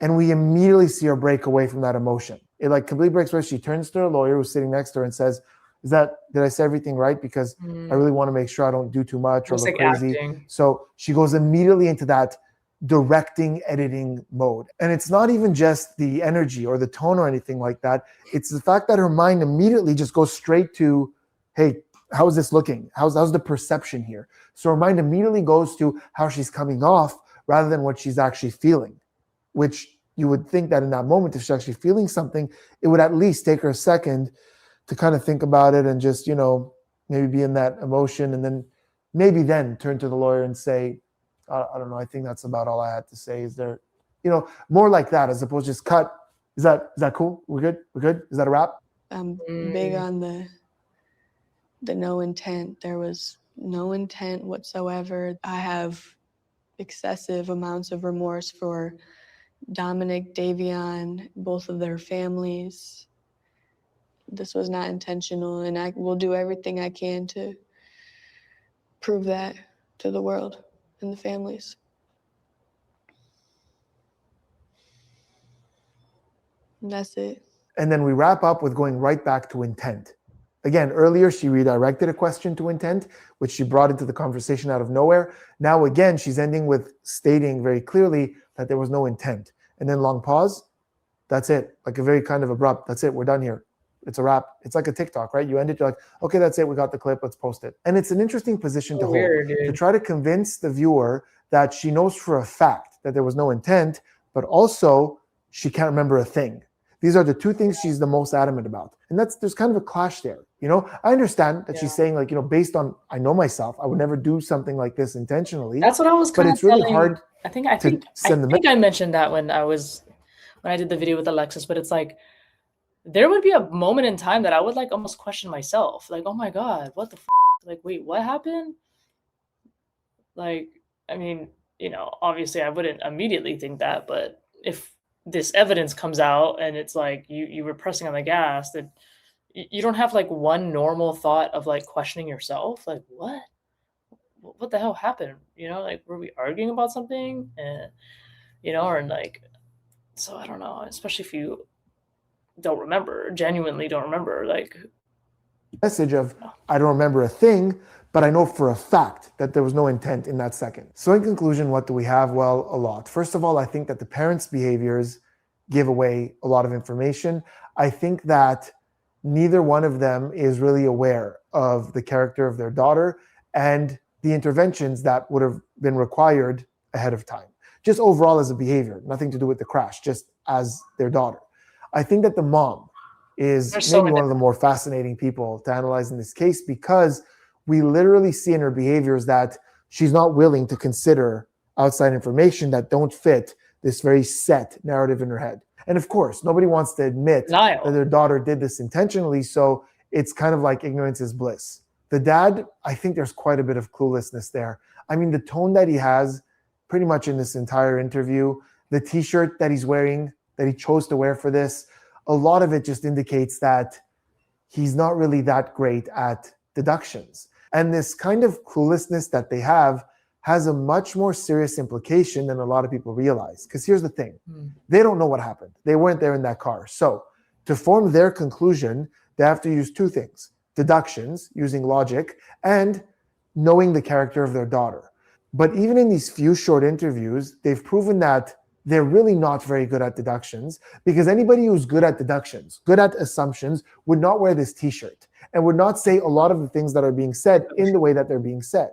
B: And we immediately see her break away from that emotion. It like completely breaks away. She turns to her lawyer who's sitting next to her and says, did I say everything right? Because I really want to make sure I don't do too much or
A: Looks
B: look
A: like
B: crazy.
A: acting.
B: So she goes immediately into that directing, editing mode. And it's not even just the energy or the tone or anything like that. It's the fact that her mind immediately just goes straight to, hey, how is this looking? How's the perception here? So her mind immediately goes to how she's coming off rather than what she's actually feeling, which you would think that in that moment, if she's actually feeling something, it would at least take her a second to kind of think about it and just, maybe be in that emotion, and then maybe then turn to the lawyer and say, I don't know, I think that's about all I had to say. Is there, more like that as opposed to just cut. Is that cool? We're good? Is that a wrap?
G: I'm big on the no intent. There was no intent whatsoever. I have excessive amounts of remorse for Dominic, Davion, both of their families. This was not intentional, and I will do everything I can to prove that to the world and the families. And that's it.
B: And then we wrap up with going right back to intent. Again, earlier she redirected a question to intent, which she brought into the conversation out of nowhere. Now again, she's ending with stating very clearly that there was no intent. And then long pause, that's it. Like a very kind of abrupt, that's it, we're done here. It's a wrap. It's like a TikTok, right? You end it, you're like, okay, that's it. We got the clip. Let's post it. And it's an interesting position to hold, to try to convince the viewer that she knows for a fact that there was no intent, but also she can't remember a thing. These are the two things she's the most adamant about. And there's kind of a clash there. I understand that she's saying based on, I know myself, I would never do something like this intentionally.
A: That's what I was kind of
B: But it's really hard.
A: I think I mentioned that when I did the video with Alexis, but it's like, there would be a moment in time that I would like almost question myself. Like, oh my God, what the like, wait, what happened? Like, I mean, obviously I wouldn't immediately think that, but if this evidence comes out and it's like you were pressing on the gas, that you don't have like one normal thought of like questioning yourself. Like, what the hell happened? Like, were we arguing about something? And, or like, so I don't know, especially if you genuinely don't remember, like
B: message of, I don't remember a thing, but I know for a fact that there was no intent in that second. So in conclusion, what do we have? Well, a lot. First of all, I think that the parents' behaviors give away a lot of information. I think that neither one of them is really aware of the character of their daughter and the interventions that would have been required ahead of time. Just overall as a behavior, nothing to do with the crash, just as their daughter. I think that the mom is maybe one of the more fascinating people to analyze in this case, because we literally see in her behaviors that she's not willing to consider outside information that don't fit this very set narrative in her head. And of course, nobody wants to admit that their daughter did this intentionally, so it's kind of like ignorance is bliss. The dad, I think there's quite a bit of cluelessness there. I mean, the tone that he has pretty much in this entire interview, the t-shirt that he's wearing, that he chose to wear for this, a lot of it just indicates that he's not really that great at deductions. And this kind of cluelessness that they have has a much more serious implication than a lot of people realize. Because here's the thing, they don't know what happened. They weren't there in that car. So to form their conclusion, they have to use two things: deductions, using logic, and knowing the character of their daughter. But even in these few short interviews, they've proven that they're really not very good at deductions, because anybody who's good at deductions, good at assumptions, would not wear this t-shirt and would not say a lot of the things that are being said in the way that they're being said.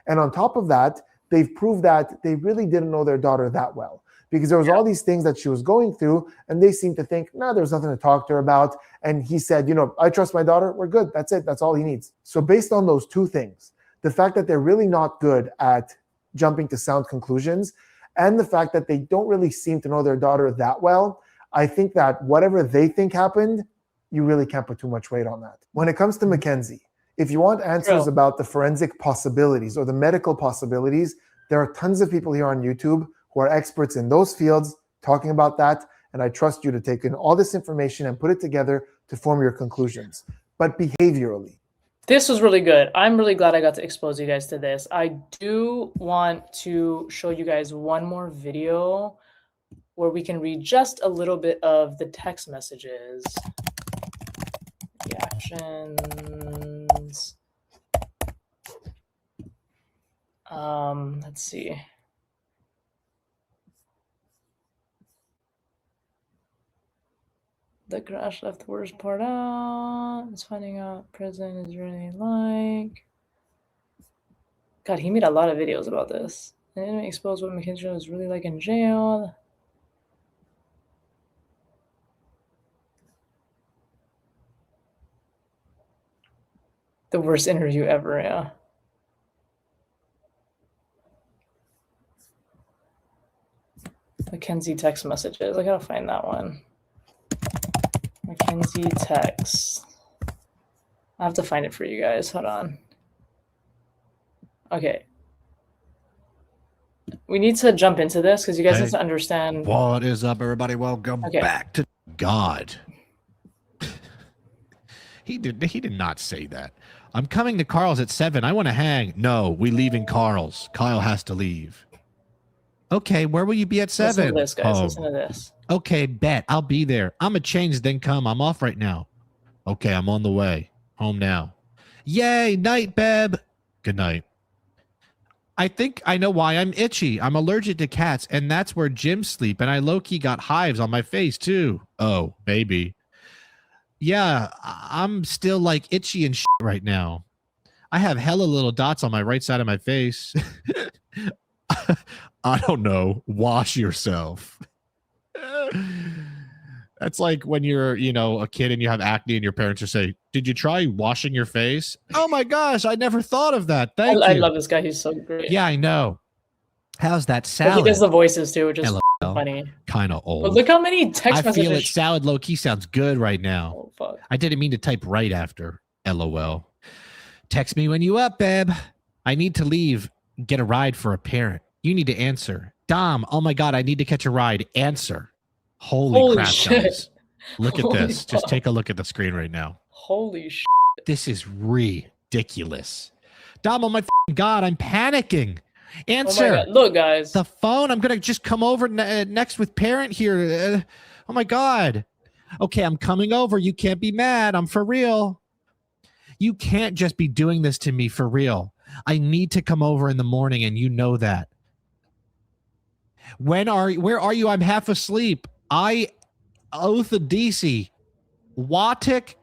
B: And on top of that, they've proved that they really didn't know their daughter that well, because there was all these things that she was going through, and they seemed to think, no, there's nothing to talk to her about. And he said, I trust my daughter. We're good. That's it. That's all he needs. So based on those two things, the fact that they're really not good at jumping to sound conclusions, and the fact that they don't really seem to know their daughter that well, I think that whatever they think happened, you really can't put too much weight on that. When it comes to Mackenzie, if you want answers about the forensic possibilities or the medical possibilities, there are tons of people here on YouTube who are experts in those fields talking about that. And I trust you to take in all this information and put it together to form your conclusions. But behaviorally,
A: this was really good. I'm really glad I got to expose you guys to this. I do want to show you guys one more video where we can read just a little bit of the text messages. Reactions. Let's see. The crash left the worst part out. It's finding out prison is really like. God, he made a lot of videos about this. And then exposed what Mackenzie Shirlla is really like in jail. The worst interview ever, yeah. Mackenzie text messages. I gotta find that one. Mackenzie text. I have to find it for you guys. Hold on. Okay. We need to jump into this because you guys need to understand.
J: What is up, everybody? Welcome back to God. He did not say that. I'm coming to Carl's at 7. I want to hang. No, we leaving Carl's. Kyle has to leave. Okay, where will you be at 7?
A: Listen to this, guys.
J: Home.
A: Listen to this.
J: Okay, bet. I'll be there. I'm going to change, then come. I'm off right now. Okay, I'm on the way. Home now. Yay, night, Beb. Good night. I think I know why I'm itchy. I'm allergic to cats, and that's where Jim sleep, and I low-key got hives on my face, too. Oh, maybe. Yeah, I'm still, like, itchy and shit right now. I have hella little dots on my right side of my face. I don't know. Wash yourself. That's like when you're, a kid and you have acne and your parents just say, did you try washing your face? Oh my gosh, I never thought of that. Thank you.
A: I love this guy. He's so great.
J: Yeah, I know. How's that salad?
A: But he does the voices too, which is funny.
J: Kind of old.
A: But look how many text messages.
J: I feel it. Salad low-key sounds good right now.
A: Oh, fuck.
J: I didn't mean to type right after. LOL. Text me when you up, babe. I need to leave. Get a ride for a parent. You need to answer. Dom, oh my God, I need to catch a ride. Answer. Holy crap,
A: shit.
J: Guys. Look at
A: Holy
J: this.
A: fuck.
J: Just take a look at the screen right now.
A: Holy shit.
J: This is ridiculous. Dom, oh my God, I'm panicking. Answer.
A: Oh my God. Look, guys.
J: The phone. I'm going to just come over next with parent here. Oh my God. Okay, I'm coming over. You can't be mad. I'm for real. You can't just be doing this to me for real. I need to come over in the morning, and you know that. Where are you? I'm half asleep. Oath of DC. Watic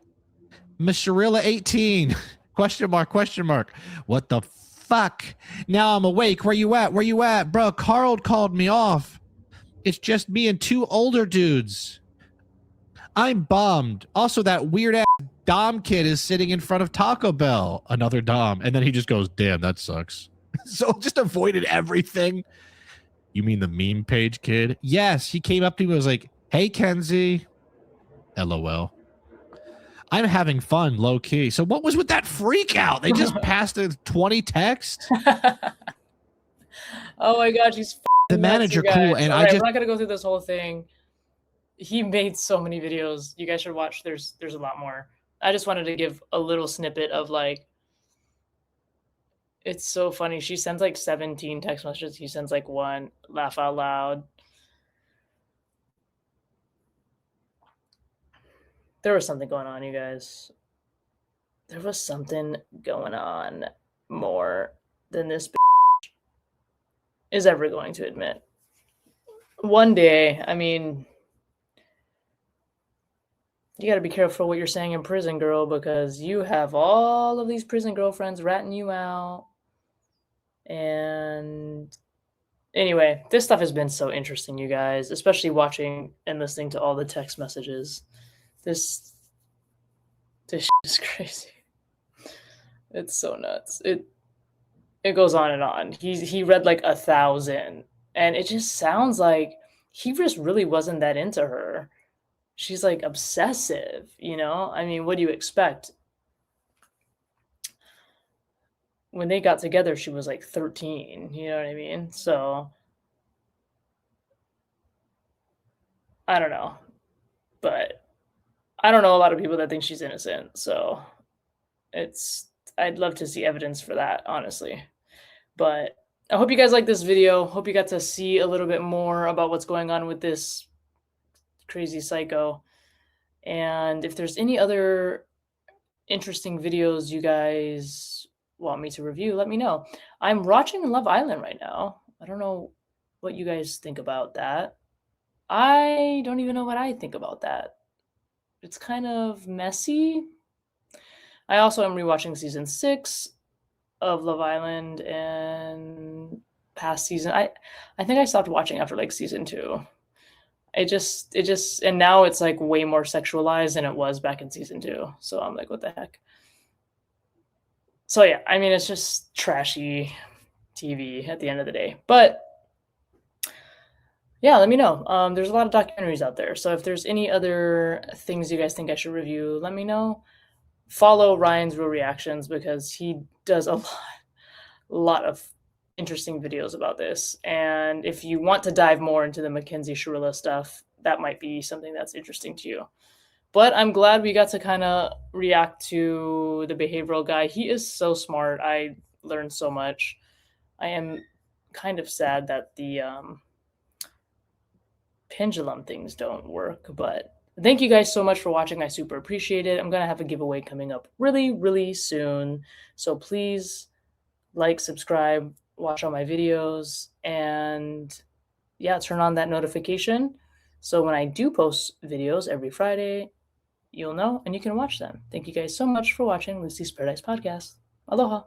J: Shirilla 18. Question mark. What the fuck? Now I'm awake. Where you at? Bro, Carl called me off. It's just me and 2 older dudes. I'm bummed. Also, that weird ass Dom kid is sitting in front of Taco Bell. Another Dom. And then he just goes, damn, that sucks. So just avoided everything. You mean the meme page kid? Yes, he came up to me and was like, hey, Kenzie. LOL. I'm having fun, low key. So what was with that freak out? They just passed a 20 text.
A: Oh my God, she's
J: the manager
A: nuts,
J: cool, and
A: we're not gonna go through this whole thing. He made so many videos. You guys should watch. There's a lot more. I just wanted to give a little snippet of like. It's so funny. She sends like 17 text messages. He sends like 1. Laugh out loud. There was something going on, you guys. There was something going on more than this bitch is ever going to admit. One day, I mean, you got to be careful what you're saying in prison, girl, because you have all of these prison girlfriends ratting you out. And anyway, this stuff has been so interesting, you guys, especially watching and listening to all the text messages. This shit is crazy. It's so nuts. It goes on and on. He read like 1,000, and it just sounds like he just really wasn't that into her. She's like obsessive, I mean, what do you expect? When they got together, she was like 13, you know what I mean? So I don't know, but I don't know a lot of people that think she's innocent. So I'd love to see evidence for that, honestly. But I hope you guys like this video. Hope you got to see a little bit more about what's going on with this crazy psycho. And if there's any other interesting videos you guys want me to review, let me know. I'm watching Love Island right now. I don't know what you guys think about that. I don't even know what I think about that. It's kind of messy. I also am rewatching season 6 of Love Island and past season. I think I stopped watching after like season 2. It just and now it's like way more sexualized than it was back in season 2. So I'm like, what the heck? So yeah, I mean, it's just trashy TV at the end of the day. But yeah, let me know. There's a lot of documentaries out there. So if there's any other things you guys think I should review, let me know. Follow Ryan's Real Reactions because he does a lot of interesting videos about this. And if you want to dive more into the Mackenzie Shirilla stuff, that might be something that's interesting to you. But I'm glad we got to kind of react to the behavioral guy. He is so smart. I learned so much. I am kind of sad that the pendulum things don't work, but thank you guys so much for watching. I super appreciate it. I'm going to have a giveaway coming up really, really soon. So please like, subscribe, watch all my videos, and yeah, turn on that notification. So when I do post videos every Friday, you'll know and you can watch them. Thank you guys so much for watching Lucy's Paradise Podcast. Aloha.